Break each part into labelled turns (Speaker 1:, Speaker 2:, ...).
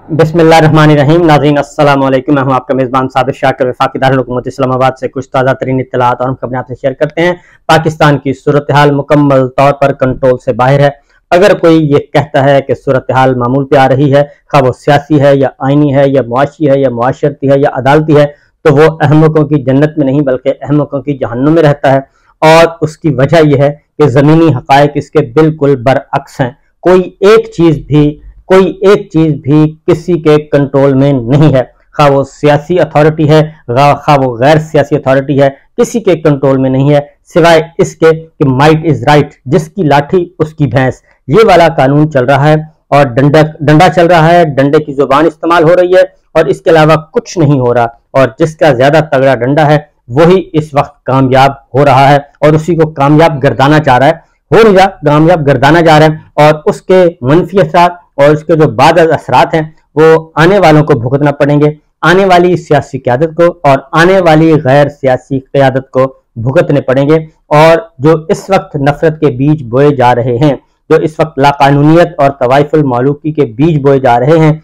Speaker 1: बिस्मिल्लाहिर्रहमानिर्रहीम। नाज़रीन अस्सलाम वालेकुम। मैं हूं आपका मेज़बान साबिर शाकिर वफाकी दारुल हुकूमत इस्लामाबाद से कुछ ताज़ा तरीन इत्तलात और हम खबरें आपसे शेयर करते हैं। पाकिस्तान की सूरत हाल मुकम्मल तौर पर कंट्रोल से बाहर है। अगर कोई ये कहता है कि सूरत हाल मामूल पे आ रही है, खा वो सियासी है या आइनी है या मुआशी है या मुआशरती है या अदालती है, तो वो अहमकों की जन्नत में नहीं बल्कि अहमकों की जहन्नुम में रहता है। और उसकी वजह यह है कि ज़मीनी हक़ाइक़ इसके बिल्कुल बरअक्स हैं। कोई एक चीज़ भी किसी के कंट्रोल में नहीं है, खा वो सियासी अथॉरिटी है खा वो गैर सियासी अथॉरिटी है, किसी के कंट्रोल में नहीं है सिवाय इसके कि माइट इज राइट, जिसकी लाठी उसकी भैंस। ये वाला कानून चल रहा है और डंडा चल रहा है, डंडे की जुबान इस्तेमाल हो रही है और इसके अलावा कुछ नहीं हो रहा। और जिसका ज्यादा तगड़ा डंडा है वही इस वक्त कामयाब हो रहा है और उसी को कामयाब गर्दाना चाह रहा है, हो नहीं रहा, कामयाब गर्दाना जा रहा है। और उसके मनफी असरात और उसके जो बाद असरात हैं वो आने वालों को भुगतना पड़ेंगे, आने वाली सियासी क़यादत को और आने वाली गैर सियासी क़यादत को भुगतने पड़ेंगे। और जो इस वक्त नफरत के बीज बोए जा रहे हैं, जो इस वक्त लाकानूनियत और तवाइफुल मालूकी के बीज बोए जा रहे हैं,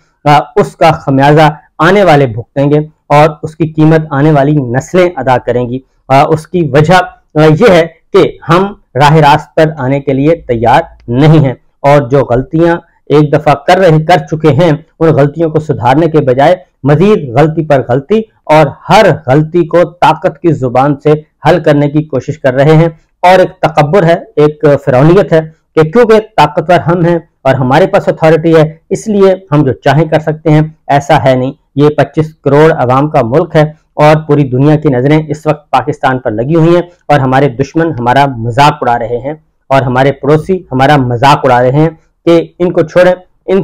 Speaker 1: उसका खमियाजा आने वाले भुगतेंगे और उसकी कीमत आने वाली नस्लें अदा करेंगी। उसकी वजह यह है कि हम राह रास्त पर आने के लिए तैयार नहीं हैं और जो गलतियां एक दफा कर चुके हैं उन गलतियों को सुधारने के बजाय मजीद गलती पर गलती और हर गलती को ताकत की जुबान से हल करने की कोशिश कर रहे हैं। और एक तकब्बुर है, एक फिरौनियत है कि क्योंकि ताकतवर हम हैं और हमारे पास अथॉरिटी है इसलिए हम जो चाहें कर सकते हैं। ऐसा है नहीं, ये 25 करोड़ अवाम का मुल्क है और पूरी दुनिया की नजरें इस वक्त पाकिस्तान पर लगी हुई हैं और हमारे दुश्मन हमारा मजाक उड़ा रहे हैं और हमारे पड़ोसी हमारा मजाक उड़ा रहे हैं कि इनको छोड़ें, इन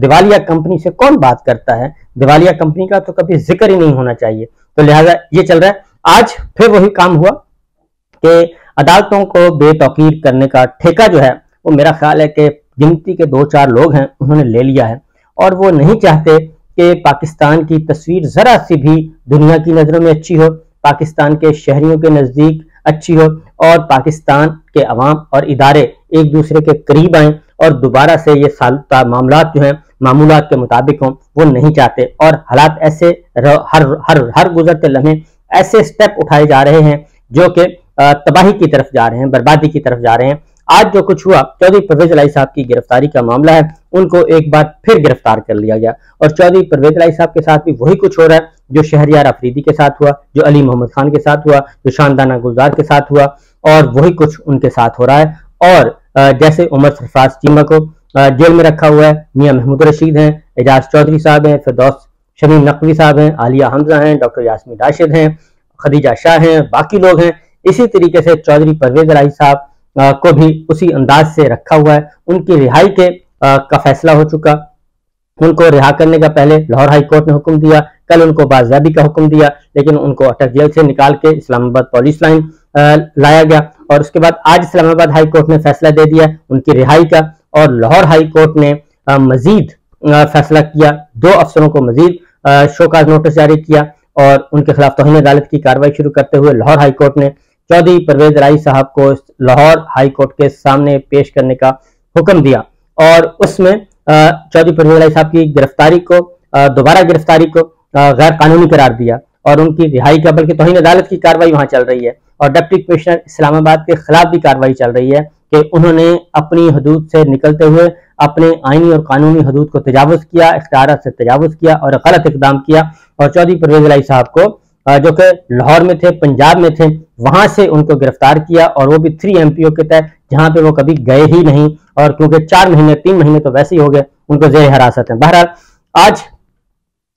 Speaker 1: दिवालिया कंपनी से कौन बात करता है, दिवालिया कंपनी का तो कभी जिक्र ही नहीं होना चाहिए। तो लिहाजा ये चल रहा है। आज फिर वही काम हुआ कि अदालतों को बेतौकीर करने का ठेका जो है वो मेरा ख्याल है कि गिनती के 2-4 लोग हैं उन्होंने ले लिया है और वो नहीं चाहते कि पाकिस्तान की तस्वीर जरा सी भी दुनिया की नजरों में अच्छी हो, पाकिस्तान के शहरियों के नजदीक अच्छी हो और पाकिस्तान के अवाम और इदारे एक दूसरे के करीब आए और दोबारा से ये मामलात जो हैं मामूलात के मुताबिक हों, वो नहीं चाहते। और हालात ऐसे हर गुजरते लम्हे ऐसे स्टेप उठाए जा रहे हैं जो कि तबाही की तरफ जा रहे हैं, बर्बादी की तरफ जा रहे हैं। आज जो कुछ हुआ, चौधरी परवेज इलाही साहब की गिरफ्तारी का मामला है, उनको एक बार फिर गिरफ्तार कर लिया गया और चौधरी परवेज इलाही साहब के साथ भी वही कुछ हो रहा है जो शहरियार अफरीदी के साथ हुआ, जो अली मोहम्मद खान के साथ हुआ, जो शानदाना गुलजार के साथ हुआ और वही कुछ उनके साथ हो रहा है। और जैसे उमर सरफराज चीमा को जेल में रखा हुआ है, मियां महमूद रशीद हैं, एजाज चौधरी साहब हैं, फिरदौस शमीम नकवी साहब हैं, आलिया हमजा हैं, डॉक्टर यास्मीन राशिद हैं, खदीजा शाह हैं, बाकी लोग हैं। इसी तरीके से चौधरी परवेज इलाही साहब को भी उसी अंदाज से रखा हुआ है। उनकी रिहाई का फैसला हो चुका, उनको रिहा करने का पहले लाहौर हाई कोर्ट ने हुक्म दिया, कल उनको बाजियाबी का हुक्म दिया, लेकिन उनको अटक जेल से निकाल के इस्लामाबाद पुलिस लाइन लाया गया और उसके बाद आज इस्लामाबाद हाई कोर्ट ने फैसला दे दिया उनकी रिहाई का। और लाहौर हाई कोर्ट ने मजीद फैसला किया, 2 अफसरों को मजीद शोकाज नोटिस जारी किया और उनके खिलाफ तौहीन अदालत की कार्रवाई शुरू करते हुए लाहौर हाई कोर्ट ने चौधरी परवेज इलाही साहब को लाहौर हाई कोर्ट के सामने पेश करने का हुक्म दिया और उसमें चौधरी परवेज इलाही साहब की गिरफ्तारी को दोबारा गिरफ्तारी को गैर कानूनी करार दिया और उनकी रिहाई का बल्कि तौहीन अदालत की कार्रवाई वहां चल रही है और डिप्टी कमिश्नर इस्लामाबाद के खिलाफ भी कार्रवाई चल रही है कि उन्होंने अपनी हदूद से निकलते हुए अपने आईनी और कानूनी हदूद को तजावुज किया, इख्तियारात से तजावुज किया और गलत इकदाम किया। और चौधरी परवेज इलाही साहब को जो कि लाहौर में थे, पंजाब में थे, वहां से उनको गिरफ्तार किया और वो भी 3 MPO के तहत जहां पे वो कभी गए ही नहीं और क्योंकि 3 महीने तो वैसे ही हो गए, उनको जेर हिरासत है। बहरहाल आज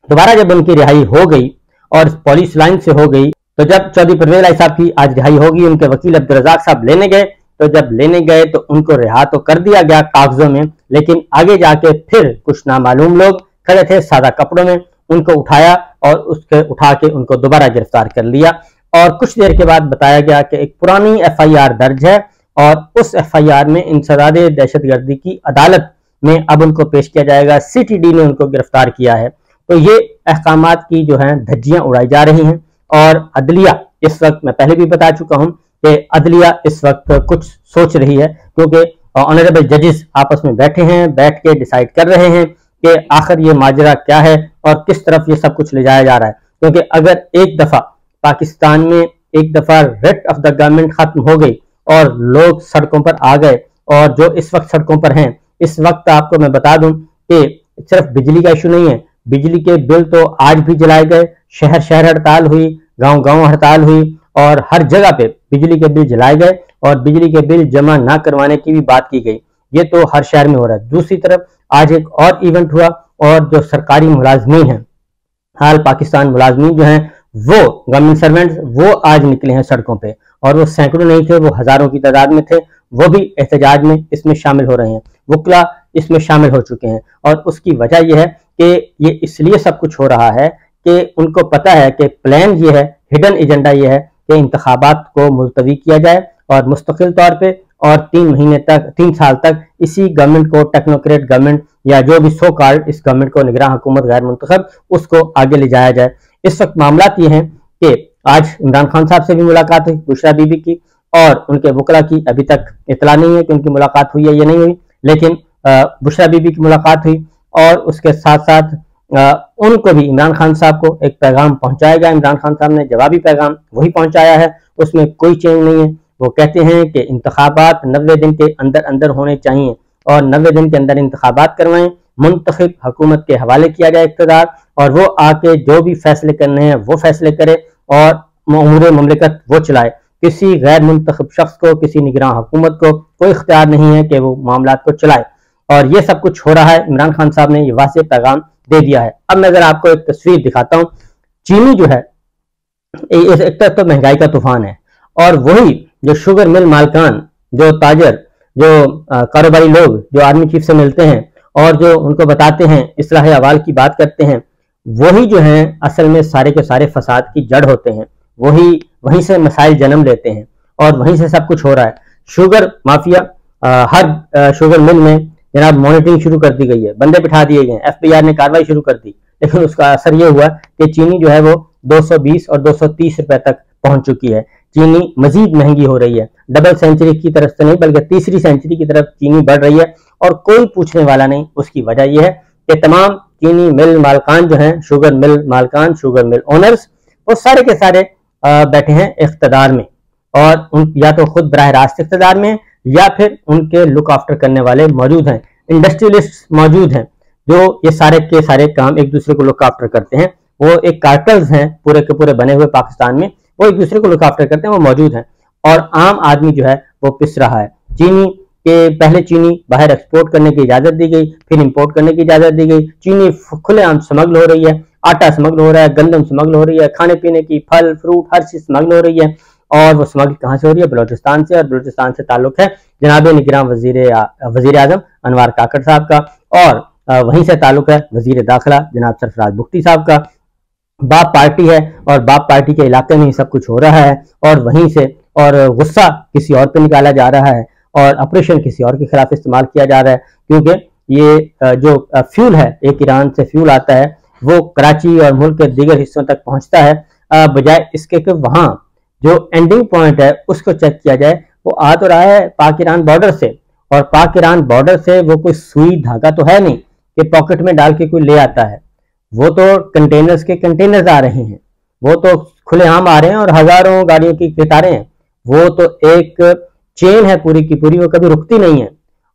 Speaker 1: दोबारा जब उनकी रिहाई हो गई और पुलिस लाइन से हो गई, तो जब चौधरी परवेज इलाही साहब की आज रिहाई होगी, उनके वकील अब्दुल रज़ाक साहब लेने गए, तो जब लेने गए तो उनको रिहा तो कर दिया गया कागजों में, लेकिन आगे जाके फिर कुछ नामालूम लोग खड़े थे सादा कपड़ों में, उनको उठाया और उसके उठा के उनको दोबारा गिरफ्तार कर लिया। और कुछ देर के बाद बताया गया कि एक पुरानी FIR दर्ज है और उस FIR में इंसदादे दहशतगर्दी की अदालत में अब उनको पेश किया जाएगा। CTD ने उनको गिरफ्तार किया है। तो ये अहकामात की जो है धज्जियां उड़ाई जा रही हैं और अदलिया इस वक्त, मैं पहले भी बता चुका हूं कि अदलिया इस वक्त कुछ सोच रही है क्योंकि ऑनरेबल जजेस आपस में बैठे हैं, बैठ के डिसाइड कर रहे हैं कि आखिर ये माजरा क्या है और किस तरफ ये सब कुछ ले जाया जा रहा है। क्योंकि अगर एक दफा पाकिस्तान में एक दफा रेट ऑफ द गवर्नमेंट खत्म हो गई और लोग सड़कों पर आ गए, और जो इस वक्त सड़कों पर हैं, इस वक्त आपको मैं बता दूं कि सिर्फ बिजली का इशू नहीं है, बिजली के बिल तो आज भी जलाए गए, शहर शहर हड़ताल हुई, गांव गांव हड़ताल हुई, और हर जगह पे बिजली के बिल जलाए गए और बिजली के बिल जमा ना करवाने की भी बात की गई। ये तो हर शहर में हो रहा है। दूसरी तरफ आज एक और इवेंट हुआ, और जो सरकारी मुलाजमीन हैं, हाल पाकिस्तान मुलाजमीन जो हैं, वो गवर्नमेंट सर्वेंट्स, वो आज निकले हैं सड़कों पे, और वो सैकड़ों नहीं थे, वो हजारों की तादाद में थे। वो भी एहतजाज में इसमें शामिल हो रहे हैं, वकला इसमें शामिल हो चुके हैं। और उसकी वजह यह है कि ये इसलिए सब कुछ हो रहा है कि उनको पता है कि प्लान ये है, हिडन एजेंडा ये है कि इंतखाबात को मुलतवी किया जाए और मुस्तकिल तौर पे, और 3 साल तक इसी गवर्नमेंट को, टेक्नोक्रेट गवर्नमेंट या जो भी सो कॉल्ड इस गवर्नमेंट को, निगरान हुकूमत गैर मुंतखब, उसको आगे ले जाया जाए। इस वक्त मामला ये हैं कि आज इमरान खान साहब से भी मुलाकात हुई, बुशरा बीबी की, और उनके वकला की अभी तक इतला नहीं है कि उनकी मुलाकात हुई है या नहीं हुई, लेकिन बुशरा बीबी की मुलाकात हुई। और उसके साथ साथ उनको भी, इमरान खान साहब को एक पैगाम पहुंचाया गया। इमरान खान साहब ने जवाबी पैगाम वही पहुंचाया है, उसमें कोई चेंज नहीं है। वो कहते हैं कि इंतखाबात 90 दिन के अंदर अंदर होने चाहिए, और 90 दिन के अंदर इंतखाबात करवाएं, मुंतखब हुकूमत के हवाले किया जाए इक़्तिदार, और वो आके जो भी फैसले करने हैं वो फैसले करे, और उमूर ममलिकत वो चलाए। किसी गैर मुंतखब शख्स को, किसी निगरान हुकूमत को कोई इख्तियार नहीं है कि वो मामलात को चलाए। और ये सब कुछ हो रहा है, इमरान खान साहब ने ये वाज़ेह पैगाम दे दिया है। अब मैं अगर आपको एक तस्वीर दिखाता हूँ, चीनी जो है, एक तरफ तो महंगाई का तूफान है, और वही जो शुगर मिल मालकान, जो ताजर, जो कारोबारी लोग जो आर्मी चीफ से मिलते हैं और जो उनको बताते हैं, इस्लाह अहवाल की बात करते हैं, वही जो हैं असल में सारे के सारे फसाद की जड़ होते हैं। वहीं से मसाइल जन्म लेते हैं, और वहीं से सब कुछ हो रहा है। शुगर माफिया, हर शुगर मिल में जनाब मॉनिटरिंग शुरू कर दी गई है, बंदे बिठा दिए गए, FBI ने कार्रवाई शुरू कर दी, लेकिन उसका असर यह हुआ कि चीनी जो है वो 220 और 230 रुपए तक पहुंच चुकी है। चीनी मजीद महंगी हो रही है, डबल सेंचुरी की तरफ से नहीं बल्कि तीसरी सेंचुरी की तरफ चीनी बढ़ रही है, और कोई पूछने वाला नहीं। उसकी वजह यह है कि तमाम चीनी मिल मालकान जो हैं, शुगर मिल मालकान, शुगर मिल ओनर्स, वो सारे के सारे बैठे हैं इख्तिदार में, और या तो खुद बराह रास्त इख्तिदार में, या फिर उनके लुक आफ्टर करने वाले मौजूद हैं, इंडस्ट्रियलिस्ट मौजूद हैं, जो ये सारे के सारे काम एक दूसरे को लुक आफ्टर करते हैं। वो एक कार्टल्स हैं पूरे के पूरे बने हुए पाकिस्तान में, वो एक दूसरे को लुक आफ्टर करते हैं, वो मौजूद हैं, और आम आदमी जो है वो पिस रहा है। चीनी के पहले चीनी बाहर एक्सपोर्ट करने की इजाजत दी गई, फिर इंपोर्ट करने की इजाजत दी गई। चीनी खुलेआम स्मगल हो रही है, आटा स्मगल हो रहा है, गंदम स्मगल हो रही है, खाने पीने की, फल फ्रूट, हर चीज स्मगल हो रही है। और वो स्मगल कहाँ से हो रही है? बलोचिस्तान से, और बलोचिस्तान से ताल्लुक है जनाब निगरान वजीर आजम अनवार काकड़ साहब का, और वहीं से ताल्लुक है वजीर दाखिला जनाब सरफराज बुख्ती साहब का। बाप पार्टी है, और बाप पार्टी के इलाके में ही सब कुछ हो रहा है, और वहीं से, और गुस्सा किसी और पे निकाला जा रहा है, और ऑपरेशन किसी और के खिलाफ इस्तेमाल किया जा रहा है। क्योंकि ये जो फ्यूल है, एक ईरान से फ्यूल आता है, वो कराची और मुल्क के दीगर हिस्सों तक पहुंचता है, बजाय इसके कि वहां जो एंडिंग पॉइंट है उसको चेक किया जाए। वो आ तो रहा है पाक ईरान बॉर्डर से, और पाक ईरान बॉर्डर से वो कोई सुई धागा तो है नहीं कि पॉकेट में डाल के कोई ले आता है। वो तो कंटेनर्स के कंटेनर्स आ रहे हैं, वो तो खुलेआम आ रहे हैं, और हजारों गाड़ियों की कतारें हैं। वो तो एक चेन है पूरी की पूरी, वो कभी रुकती नहीं है,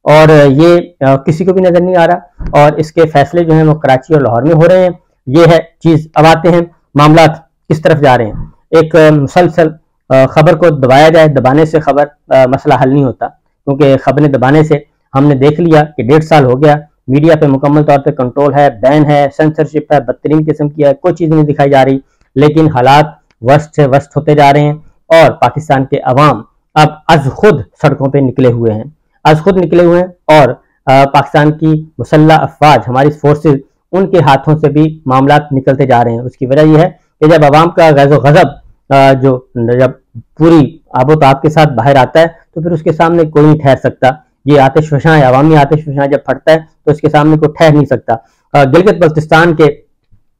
Speaker 1: और ये किसी को भी नजर नहीं आ रहा। और इसके फैसले जो हैं वो कराची और लाहौर में हो रहे हैं। ये है चीज। अब आते हैं मामला किस तरफ जा रहे हैं। एक मुसलसल खबर को दबाया जाए, दबाने से खबर मसला हल नहीं होता, क्योंकि खबरें दबाने से हमने देख लिया कि 1.5 साल हो गया, मीडिया पे मुकम्मल तौर पे कंट्रोल है, बैन है, सेंसरशिप है, बदतरीन किस्म की है, कोई चीज नहीं दिखाई जा रही। लेकिन हालात वर्स्ट से वर्स्ट होते जा रहे हैं, और पाकिस्तान के अवाम अब अज खुद सड़कों पे निकले हुए हैं, अज खुद निकले हुए हैं। और पाकिस्तान की मुसल्लह अफवाज, हमारी फोर्सेज, उनके हाथों से भी मामला निकलते जा रहे हैं। उसकी वजह यह है कि जब अवाम का गज़ो गज़ब जो जब पूरी आबोताब के साथ बाहर आता है, तो फिर उसके सामने कोई नहीं ठहर सकता। ये आतिश फशां, अवामी आतिश फशां जब फटता है तो उसके सामने कोई ठहर नहीं सकता। गिलगित बल्तिस्तान के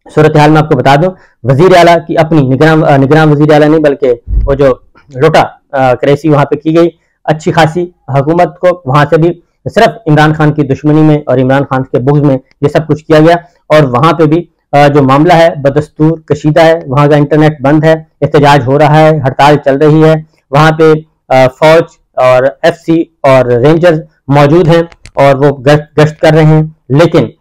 Speaker 1: सूरत हाल में आपको बता दूं, वजीर आला की अपनी निगरान वजीर आला नहीं बल्कि वो जो लोटा क्रेसी वहां पे की गई, अच्छी खासी हुकूमत को वहां से भी सिर्फ इमरान खान की दुश्मनी में और इमरान खान के बुग़्ज़ में ये सब कुछ किया गया। और वहां पे भी जो मामला है बदस्तूर कशीदा है, वहां का इंटरनेट बंद है, एहतजाज हो रहा है, हड़ताल चल रही है, वहां पे फौज और FC और रेंजर्स मौजूद हैं और वो गश्त कर रहे हैं। लेकिन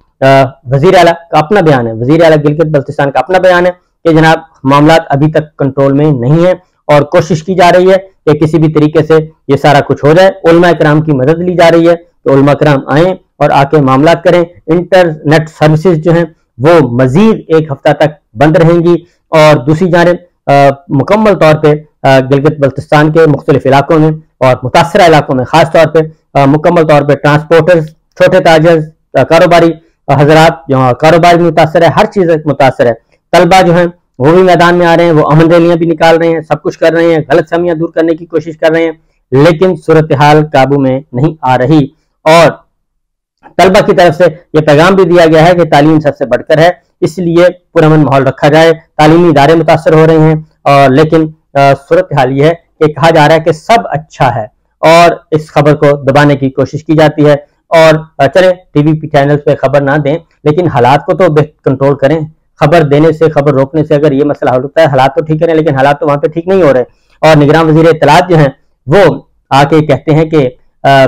Speaker 1: वजीर आला का अपना बयान है, वजीर आला गिलगित बल्तिस्तान का अपना बयान है कि जनाब मामला अभी तक कंट्रोल में नहीं है और कोशिश की जा रही है कि किसी भी तरीके से ये सारा कुछ हो जाए। उलमा कराम की मदद ली जा रही है कि उलमा कराम आए और आके मामला करें। इंटरनेट सर्विसेज जो हैं वो मजीद 1 हफ्ता तक बंद रहेंगी और दूसरी जानिब मुकम्मल तौर पर गिलगित बल्तिस्तान के मुख्तलिफ इलाकों में और मुतासरा इलाकों में खास तौर पर मुकम्मल तौर पर ट्रांसपोर्टर्स, छोटे ताजर, कारोबारी हजरात जो कारोबार में मुतासर है, हर चीज मुतासर है। तलबा जो है वो भी मैदान में आ रहे हैं, वो अमन रैलियां भी निकाल रहे हैं, सब कुछ कर रहे हैं, गलत फहमियां दूर करने की कोशिश कर रहे हैं, लेकिन सूरत हाल काबू में नहीं आ रही। और तलबा की तरफ से ये पैगाम भी दिया गया है कि तालीम सबसे बढ़कर है, इसलिए पुरअमन माहौल रखा जाए। तालीमी इदारे मुतासर हो रहे हैं और लेकिन सूरत हाल ये है कि कहा जा रहा है कि सब अच्छा है और इस खबर को दबाने की कोशिश की जाती है। और चले टीवी चैनल पे खबर ना दें, लेकिन हालात को तो कंट्रोल करें। खबर देने से, खबर रोकने से अगर ये मसला हल होता है, हालात तो ठीक करें, लेकिन हालात तो वहां पे ठीक नहीं हो रहे। और निगरान वजीर इत्तलात जो हैं वो आके कहते हैं कि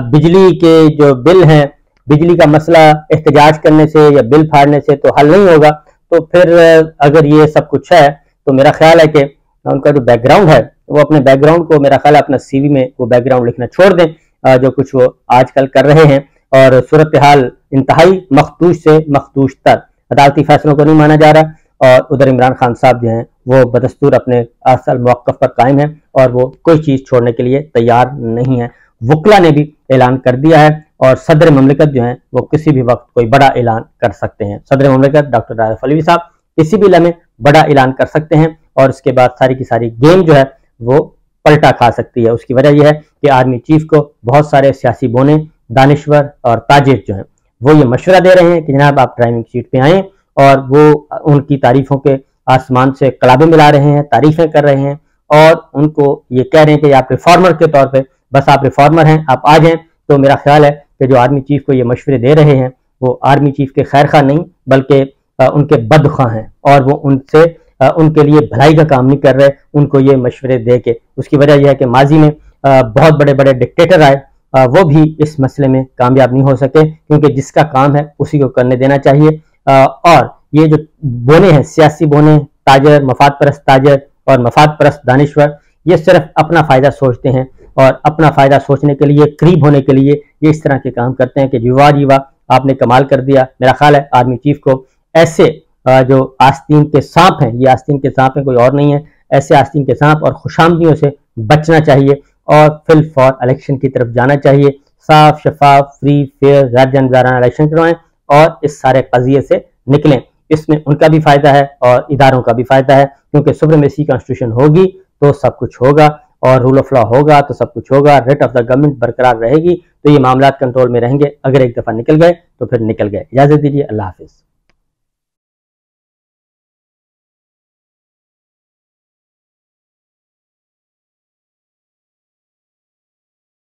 Speaker 1: बिजली के जो बिल हैं, बिजली का मसला एहतजाज करने से या बिल फाड़ने से तो हल नहीं होगा। तो फिर अगर ये सब कुछ है तो मेरा ख्याल है कि उनका जो बैकग्राउंड है वो अपने बैकग्राउंड को मेरा ख्याल है अपना CV में वो बैकग्राउंड लिखना छोड़ दें, जो कुछ वो आजकल कर रहे हैं। और सूरत हाल इंतहाई मखदूश से मखदूश तर, अदालती फैसलों को नहीं माना जा रहा और उधर इमरान खान साहब जो हैं वो बदस्तूर अपने असल मौक़िफ़ पर कायम है और वो कोई चीज़ छोड़ने के लिए तैयार नहीं है। वकला ने भी ऐलान कर दिया है और सदर ममलिकत जो हैं वो किसी भी वक्त कोई बड़ा ऐलान कर सकते हैं। सदर ममलिकत डॉक्टर राहत अलवी साहब किसी भी लम्हे बड़ा ऐलान कर सकते हैं और उसके बाद सारी की सारी गेम जो है वो पलटा खा सकती है। उसकी वजह यह है कि आर्मी चीफ को बहुत सारे सियासी बोने, दानिश्वर और ताजिर जो हैं वो ये मशवरा दे रहे हैं कि जनाब आप ड्राइविंग सीट पे आएँ, और वो उनकी तारीफों के आसमान से कलाबे मिला रहे हैं, तारीफें कर रहे हैं और उनको ये कह रहे हैं कि आप रिफॉर्मर के तौर पे, बस आप रिफॉर्मर हैं, आप आ जाएं। तो मेरा ख्याल है कि जो आर्मी चीफ को ये मशवरे दे रहे हैं वो आर्मी चीफ के खैर खा नहीं बल्कि उनके बदख्वाह हैं और वो उनसे उनके लिए भलाई का काम नहीं कर रहे उनको ये मशवरे दे के। उसकी वजह यह है कि माजी में बहुत बड़े बड़े डिक्टेटर आए, वो भी इस मसले में कामयाब नहीं हो सके, क्योंकि जिसका काम है उसी को करने देना चाहिए। और ये जो बोने हैं, सियासी बोने, ताजर, मफाद परस्त ताजर और मफाद परस्त दानिश्वर, ये सिर्फ अपना फ़ायदा सोचते हैं और अपना फ़ायदा सोचने के लिए, करीब होने के लिए ये इस तरह के काम करते हैं कि जीवा जीवा आपने कमाल कर दिया। मेरा ख्याल है आर्मी चीफ को ऐसे जो आस्तीन के सांप हैं, ये आस्तीन के सांप हैं, कोई और नहीं है, ऐसे आस्तीन के सांप और खुशामदियों से बचना चाहिए और फिल फॉर इलेक्शन की तरफ जाना चाहिए। साफ, शफाफ, फ्री, फेयर, गैर जानबदाराना इलेक्शन करवाएं और इस सारे कज़िये से निकलें। इसमें उनका भी फायदा है और इदारों का भी फायदा है, क्योंकि सुप्रीमेसी कॉन्स्टिट्यूशन होगी तो सब कुछ होगा और रूल ऑफ लॉ होगा तो सब कुछ होगा, रेट ऑफ द गवर्नमेंट बरकरार रहेगी तो ये मामला कंट्रोल में रहेंगे। अगर एक दफा निकल गए तो फिर निकल गए। इजाजत दीजिए, अल्लाह हाफिज।